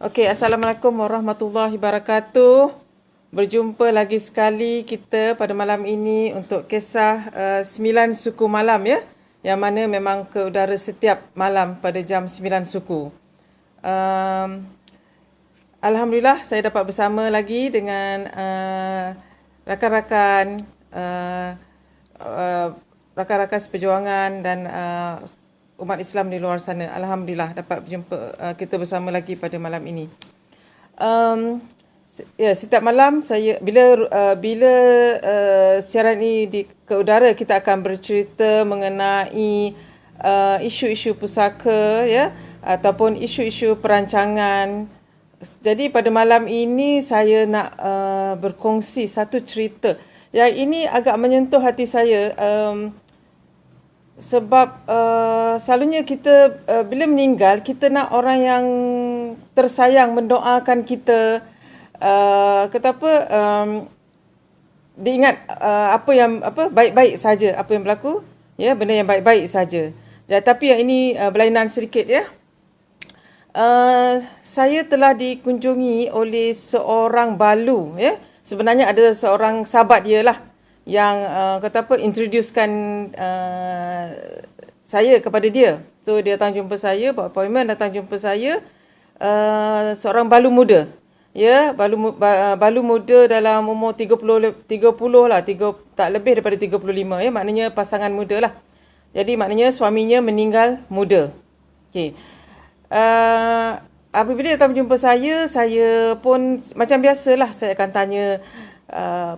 Okey, Assalamualaikum warahmatullahi wabarakatuh. Berjumpa lagi sekali kita pada malam ini untuk kisah 9 suku malam ya. Yang mana memang ke udara setiap malam pada jam 9 suku. Alhamdulillah saya dapat bersama lagi dengan rakan-rakan rakan-rakan seperjuangan dan umat Islam di luar sana. Alhamdulillah dapat berjumpa kita bersama lagi pada malam ini. Setiap malam saya bila siaran ini ke udara, kita akan bercerita mengenai isu-isu pusaka ya, ataupun isu-isu perancangan. Jadi pada malam ini saya nak berkongsi satu cerita yang ini agak menyentuh hati saya. Sebab selalunya kita bila meninggal, kita nak orang yang tersayang mendoakan kita, diingat baik-baik saja apa yang berlaku, ya, benda yang baik-baik saja. Tapi yang ini berlainan sedikit ya. Saya telah dikunjungi oleh seorang balu ya. Sebenarnya ada seorang sahabat dia lah yang introducekan saya kepada dia. So dia datang jumpa saya, buat appointment datang jumpa saya, seorang balu muda. Ya, balu muda dalam umur 30 lah, tak lebih daripada 35 ya, maknanya pasangan muda lah. Jadi maknanya suaminya meninggal muda. Okey. Apabila dia datang jumpa saya pun macam biasalah, saya akan tanya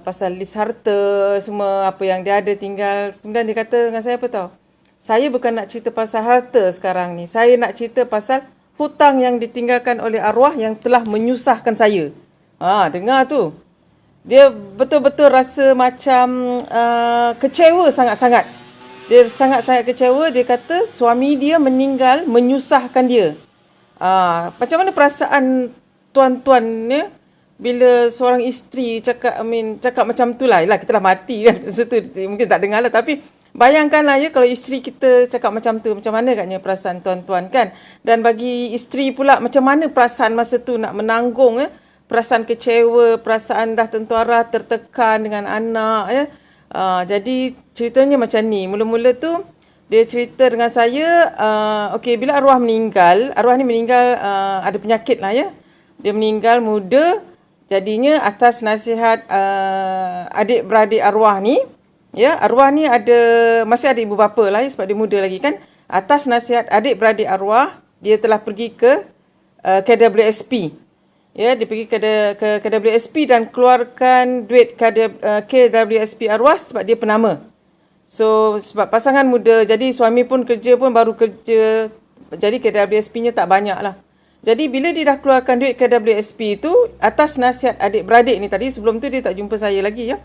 pasal list harta, semua apa yang dia ada tinggal. Kemudian dia kata dengan saya apa tahu? Saya bukan nak cerita pasal harta sekarang ni. Saya nak cerita pasal hutang yang ditinggalkan oleh arwah yang telah menyusahkan saya. Dengar tu. Dia betul-betul rasa macam kecewa sangat-sangat. Dia sangat-sangat kecewa. Dia kata suami dia meninggal menyusahkan dia. Macam mana perasaan tuan-tuannya bila seorang isteri cakap macam tu lah. Yelah, kita dah mati kan. Masa tu mungkin tak dengar lah. Tapi bayangkanlah ya, kalau isteri kita cakap macam tu, macam mana agaknya perasaan tuan-tuan kan. Dan bagi isteri pula, macam mana perasaan masa tu nak menanggung ya. Perasaan kecewa, perasaan dah tentu arah tertekan dengan anak ya. Jadi ceritanya macam ni. Mula-mula tu dia cerita dengan saya, okey, bila arwah ni meninggal ada penyakit lah ya. Dia meninggal muda. Jadinya atas nasihat adik-beradik arwah ni, ya, arwah ni masih ada ibu bapa lah ya, sebab dia muda lagi kan. Atas nasihat adik-beradik arwah, dia telah pergi ke KWSP. Ya, dia pergi ke KWSP dan keluarkan duit KWSP arwah sebab dia penama. So sebab pasangan muda, jadi suami pun baru kerja, jadi KWSP-nya tak banyak lah. Jadi bila dia dah keluarkan duit KWSP tu atas nasihat adik-beradik ni tadi, sebelum tu dia tak jumpa saya lagi ya.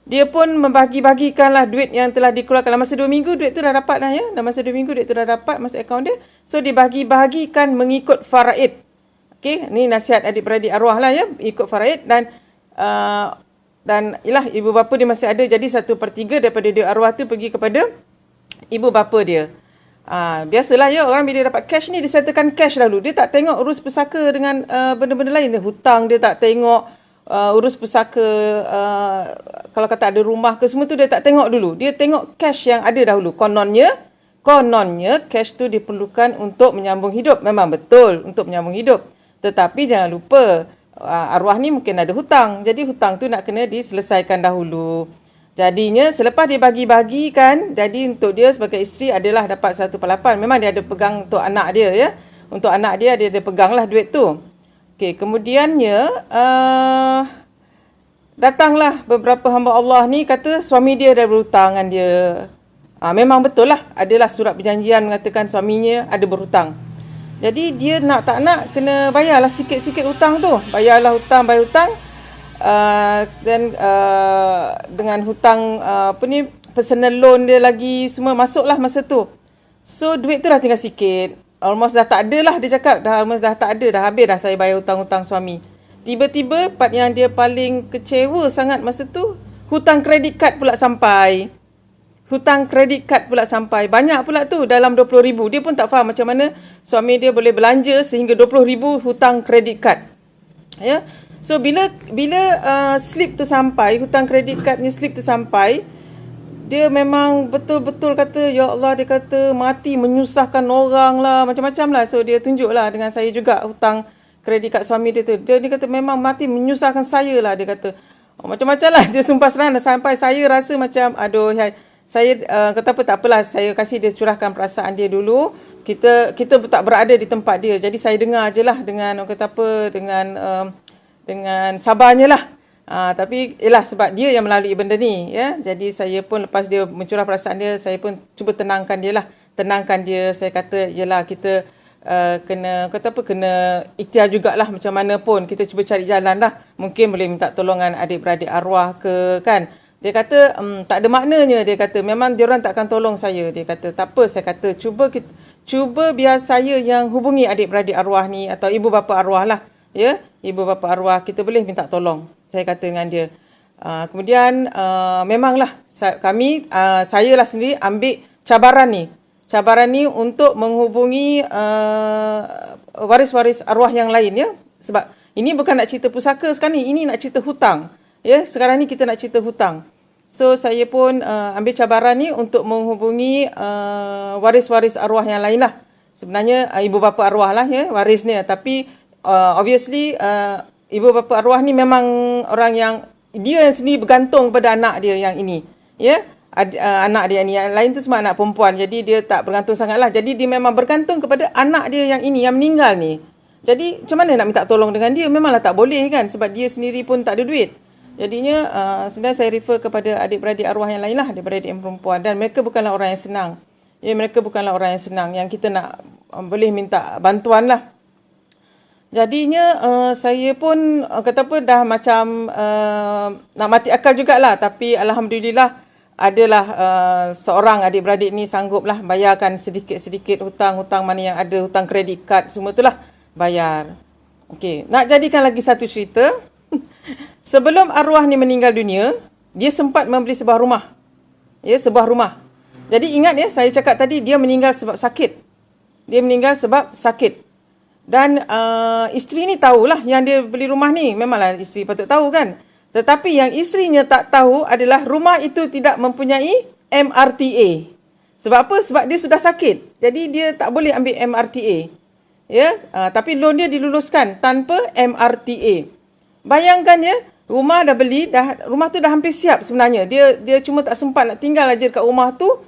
Dia pun membagi-bagikanlah duit yang telah dikeluarkan. Dalam masa 2 minggu duit tu dah dapat dah ya. Dalam masa 2 minggu duit tu dah dapat masuk akaun dia. So dibagi-bagikan mengikut faraid. Okey, ni nasihat adik-beradik arwah lah ya, ikut faraid dan ialah ibu bapa dia masih ada, jadi 1/3 daripada duit arwah tu pergi kepada ibu bapa dia. Biasalah ya, orang bila dapat cash ni, dia settlekan cash dahulu. Dia tak tengok urus pusaka dengan benda-benda lain. Hutang dia tak tengok, urus pusaka, kalau kata ada rumah ke semua tu dia tak tengok dulu. Dia tengok cash yang ada dahulu. Kononnya cash tu diperlukan untuk menyambung hidup. Memang betul untuk menyambung hidup. Tetapi jangan lupa, arwah ni mungkin ada hutang. Jadi hutang tu nak kena diselesaikan dahulu. Jadinya selepas dia bagi-bagikan, jadi untuk dia sebagai isteri adalah dapat 1/8. Memang dia ada pegang untuk anak dia ya. Untuk anak dia ada peganglah duit tu. Okey, kemudiannya datanglah beberapa hamba Allah ni kata suami dia dah berhutang dengan dia. Memang betul lah, adalah surat perjanjian mengatakan suaminya ada berhutang. Jadi dia tak nak kena bayarlah sikit-sikit hutang tu. Bayar hutang. Dan dengan hutang personal loan dia lagi semua masuklah masa tu. So duit tu dah tinggal sikit. Almost dah tak ada lah, dia cakap. Almost dah tak ada, dah habis dah saya bayar hutang-hutang suami. Tiba-tiba part yang dia paling kecewa sangat masa tu, hutang kredit kad pula sampai. hutang kredit kad pula sampai. Banyak pula tu, dalam 20,000. Dia pun tak faham macam mana suami dia boleh belanja sehingga 20,000 hutang kredit kad. Ya. So bila slip tu sampai, hutang kredit kadnya slip tu sampai, dia memang betul-betul kata, ya Allah, dia kata mati menyusahkan orang lah, macam-macam lah. So dia tunjuk lah dengan saya juga hutang kredit kad suami dia tu. Dia kata memang mati menyusahkan saya lah, dia kata. Macam-macam lah dia sumpah serang, sampai saya rasa macam, aduh, saya kata apa, tak apalah, saya kasih dia curahkan perasaan dia dulu. Kita tak berada di tempat dia. Jadi saya dengar je lah dengan, kata apa, dengan sabarnya lah. Tapi ialah sebab dia yang melalui benda ni, ya. Jadi saya pun lepas dia mencurah perasaan dia, saya pun cuba tenangkan dia lah. Tenangkan dia, saya kata yalah kita kena ikhtiar jugalah, macam mana pun kita cuba cari jalan lah. Mungkin boleh minta tolongan adik-beradik arwah ke, kan. Dia kata tak ada maknanya, dia kata memang diorang takkan tolong saya. Dia kata tak apa, saya kata cuba biar saya yang hubungi adik-beradik arwah ni atau ibu bapa arwah lah. Ya, ibu bapa arwah, kita boleh minta tolong. Saya kata dengan dia. Kemudian memanglah saya lah sendiri ambil cabaran ni untuk menghubungi waris-waris arwah yang lain, ya. Sebab ini bukan nak cerita pusaka sekarang ni, ini nak cerita hutang. Ya, sekarang ni kita nak cerita hutang. So saya pun ambil cabaran ni untuk menghubungi waris-waris arwah yang lain lah. Sebenarnya ibu bapa arwah lah, ya, warisnya. Tapi obviously ibu bapa arwah ni memang orang yang dia sendiri bergantung pada anak dia yang ini, ya. Anak dia ni, yang lain tu semua anak perempuan, jadi dia tak bergantung sangatlah. Jadi dia memang bergantung kepada anak dia yang ini, yang meninggal ni. Jadi macam mana nak minta tolong dengan dia? Memanglah tak boleh, kan, sebab dia sendiri pun tak ada duit. Jadinya sebenarnya saya refer kepada adik-beradik arwah yang lain lah, adik-beradik yang perempuan, dan mereka bukanlah orang yang senang. Ya, mereka bukanlah orang yang senang yang kita nak boleh minta bantuan lah. Jadinya saya pun kata apa, dah macam nak mati akal jugalah. Tapi Alhamdulillah adalah seorang adik-beradik ni sangguplah bayarkan sedikit-sedikit hutang-hutang mana yang ada, hutang kredit kad semua tu lah bayar. Okey, nak jadikan lagi satu cerita. Sebelum arwah ni meninggal dunia, dia sempat membeli sebuah rumah. Ya, sebuah rumah. Jadi ingat, ya, saya cakap tadi dia meninggal sebab sakit. Dia meninggal sebab sakit. Dan isteri ni tahulah yang dia beli rumah ni. Memanglah isteri patut tahu, kan. Tetapi yang isterinya tak tahu adalah rumah itu tidak mempunyai MRTA. Sebab apa? Sebab dia sudah sakit. Jadi dia tak boleh ambil MRTA. Ya, tapi loan dia diluluskan tanpa MRTA. Bayangkan, ya, rumah dah beli, rumah tu dah hampir siap sebenarnya. Dia cuma tak sempat nak tinggal aja dekat rumah tu.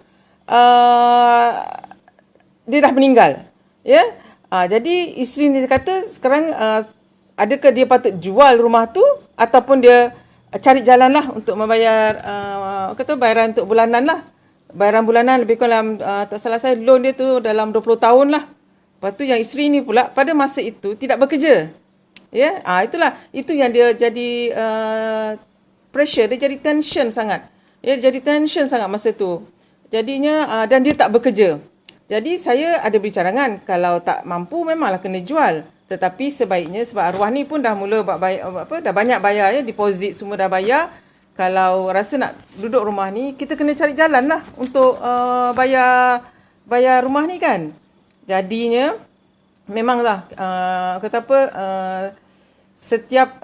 Dia dah meninggal. Ya. Jadi isteri ni kata sekarang adakah dia patut jual rumah tu ataupun dia cari jalan lah untuk membayar bayaran untuk bulanan lah. Bayaran bulanan lebih kurang tak salah saya loan dia tu dalam 20 tahun lah. Lepas tu yang isteri ni pula pada masa itu tidak bekerja. Ya, itu yang dia jadi pressure, dia jadi tension sangat. Ya, jadi tension sangat masa tu. Jadinya dan dia tak bekerja. Jadi saya ada beri cadangan, kalau tak mampu memanglah kena jual. Tetapi sebaiknya, sebab arwah ni pun dah mula dah banyak bayar, ya, deposit semua dah bayar. Kalau rasa nak duduk rumah ni, kita kena cari jalan lah untuk bayar rumah ni, kan. Jadinya memanglah setiap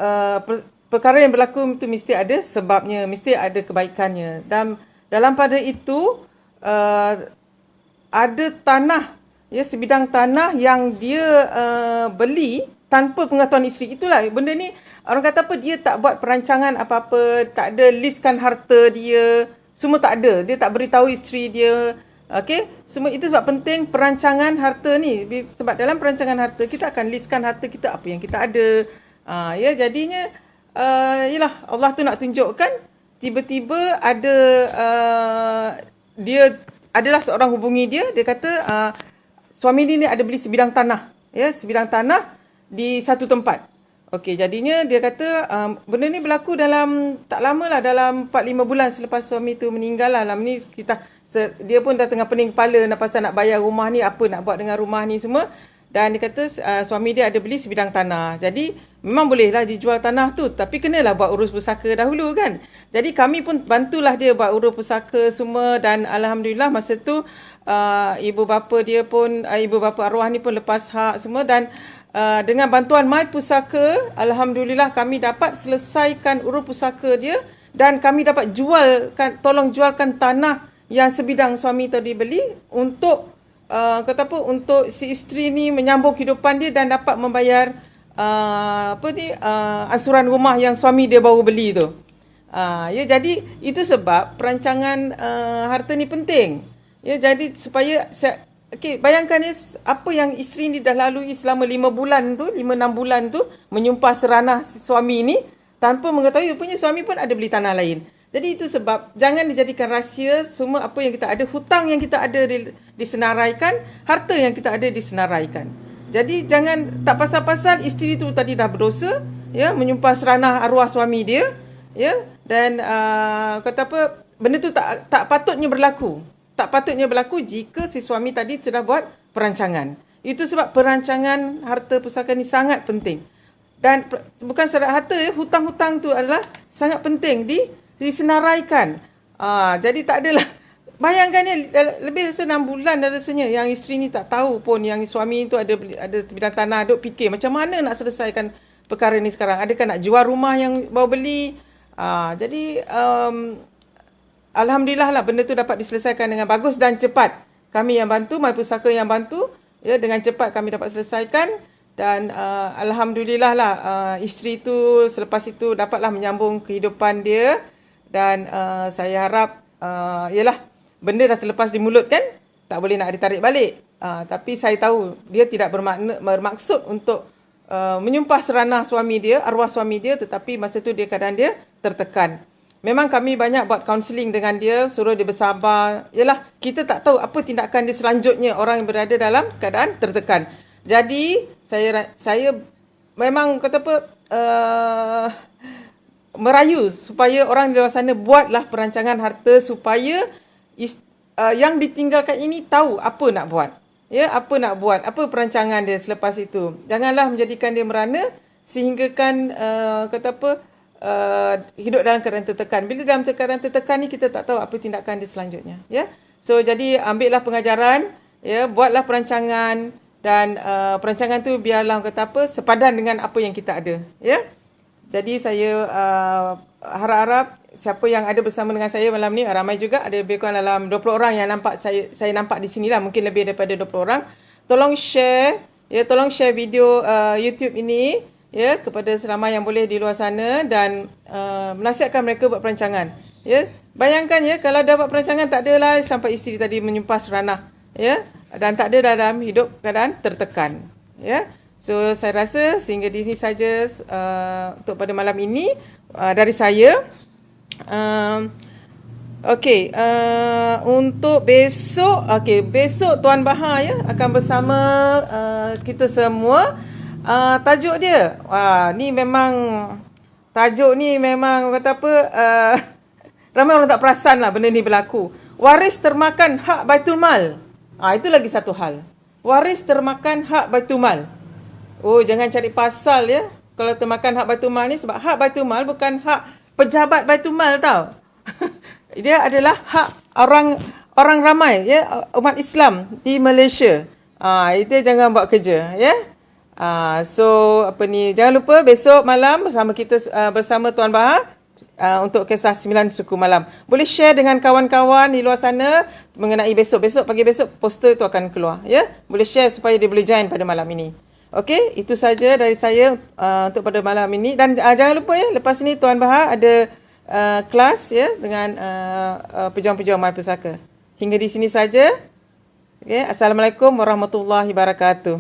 perkara yang berlaku itu mesti ada sebabnya, mesti ada kebaikannya. Dan dalam pada itu ada tanah, ya, sebidang tanah yang dia beli tanpa pengetahuan isteri. Itulah benda ni, orang kata apa, dia tak buat perancangan apa-apa, tak ada listkan harta dia, semua tak ada. Dia tak beritahu isteri dia. Okey, semua itu sebab penting perancangan harta ni. Sebab dalam perancangan harta kita akan listkan harta kita, apa yang kita ada. Ya, jadinya yalah, Allah tu nak tunjukkan tiba-tiba ada dia adalah seorang hubungi dia kata suami dia ni ada beli sebidang tanah, ya, sebidang tanah di satu tempat. Okey, jadinya dia kata benda ni berlaku dalam tak lama lah, dalam 4-5 bulan selepas suami tu meninggal lah. Dalam ni dia pun dah tengah pening kepala pasal nak bayar rumah ni, apa nak buat dengan rumah ni semua. dan dia kata suami dia ada beli sebidang tanah. Jadi memang bolehlah dijual tanah tu, tapi kenalah buat urus pusaka dahulu kan. Jadi kami pun bantulah dia buat urus pusaka semua, dan alhamdulillah masa tu ibu bapa dia pun ibu bapa arwah ni pun lepas hak semua, dan dengan bantuan My Pusaka, alhamdulillah kami dapat selesaikan urus pusaka dia, dan kami dapat tolong jualkan tanah yang sebidang suami tadi beli untuk untuk si isteri ni menyambung kehidupan dia dan dapat membayar ansuran rumah yang suami dia baru beli tu. Ya, jadi itu sebab perancangan harta ni penting. Ya, jadi supaya bayangkan ya, apa yang isteri ni dah lalui selama 5 bulan tu, 5-6 bulan tu, menyumpah seranah suami ni tanpa mengetahui rupanya suami pun ada beli tanah lain. Jadi itu sebab jangan dijadikan rahsia semua apa yang kita ada, hutang yang kita ada disenaraikan, harta yang kita ada disenaraikan. Jadi jangan tak pasal-pasal isteri tu tadi dah berdosa, ya, menyumpah seranah arwah suami dia, ya, dan benda tu tak patutnya berlaku. Tak patutnya berlaku jika si suami tadi sudah buat perancangan. Itu sebab perancangan harta pusaka ni sangat penting. Dan bukan sekedar harta, ya, hutang-hutang tu adalah sangat penting disenaraikan. Jadi tak adalah, bayangkan ya, lebih 6 bulan dah rasanya yang isteri ni tak tahu pun yang suami tu ada bidang tanah, duk fikir macam mana nak selesaikan perkara ni sekarang. Adakah nak jual rumah yang baru beli? Jadi alhamdulillah lah benda tu dapat diselesaikan dengan bagus dan cepat. Kami yang bantu, My Pusaka yang bantu, ya, dengan cepat kami dapat selesaikan, dan alhamdulillah lah isteri tu selepas itu dapatlah menyambung kehidupan dia, dan saya harap yalah, benda dah terlepas di mulut kan, tak boleh nak ditarik balik. Tapi saya tahu dia tidak bermaksud untuk menyumpah seranah suami dia, arwah suami dia, tetapi masa tu keadaan dia tertekan. Memang kami banyak buat kaunseling dengan dia, suruh dia bersabar. Yalah, kita tak tahu apa tindakan dia selanjutnya, orang yang berada dalam keadaan tertekan. Jadi saya memang merayu supaya orang di luar sana buatlah perancangan harta supaya yang ditinggalkan ini tahu apa nak buat. Ya, apa nak buat, apa perancangan dia selepas itu. Janganlah menjadikan dia merana sehinggakan hidup dalam keadaan tertekan. Bila dalam keadaan tertekan ni kita tak tahu apa tindakan dia selanjutnya, ya. So jadi ambillah pengajaran, ya, buatlah perancangan, dan perancangan tu biarlah sepadan dengan apa yang kita ada, ya. Jadi saya harap-harap siapa yang ada bersama dengan saya malam ni, ramai juga, ada lebih kurang dalam 20 orang yang nampak saya nampak di sinilah, mungkin lebih daripada 20 orang. Tolong share, ya, tolong share video YouTube ini, ya, kepada seramai yang boleh di luar sana, dan menasihatkan mereka buat perancangan, ya. Bayangkan ya, kalau dah buat perancangan tak adalah sampai isteri tadi menyumpah seranah, ya, dan tak ada dalam hidup keadaan tertekan, ya. So saya rasa sehingga di sini saja untuk pada malam ini dari saya. Untuk besok, besok Tuan Bahar, ya, akan bersama kita semua. Tajuk dia, ni memang tajuk ni memang ramai orang tak perasan lah benda ni berlaku. Waris termakan hak Baitul Mal. Itu lagi satu hal. Waris termakan hak Baitul Mal. Oh, jangan cari pasal, ya, kalau termakan hak Baitul Mal ni, sebab hak Baitul Mal bukan hak pejabat Baitul Mal tau. Dia adalah hak orang ramai, ya, umat Islam di Malaysia. Itu jangan buat kerja, ya. Jangan lupa besok malam bersama kita, bersama Tuan Bahar, untuk kisah 9 suku malam. Boleh share dengan kawan-kawan di luar sana mengenai pagi besok poster tu akan keluar, ya. Boleh share supaya dia boleh join pada malam ini. Okey, itu saja dari saya untuk pada malam ini, dan jangan lupa, ya, lepas ni Tuan Bahar ada kelas, ya, dengan pejuang-pejuang My Pusaka. Hingga di sini saja. Okay. Assalamualaikum warahmatullahi wabarakatuh.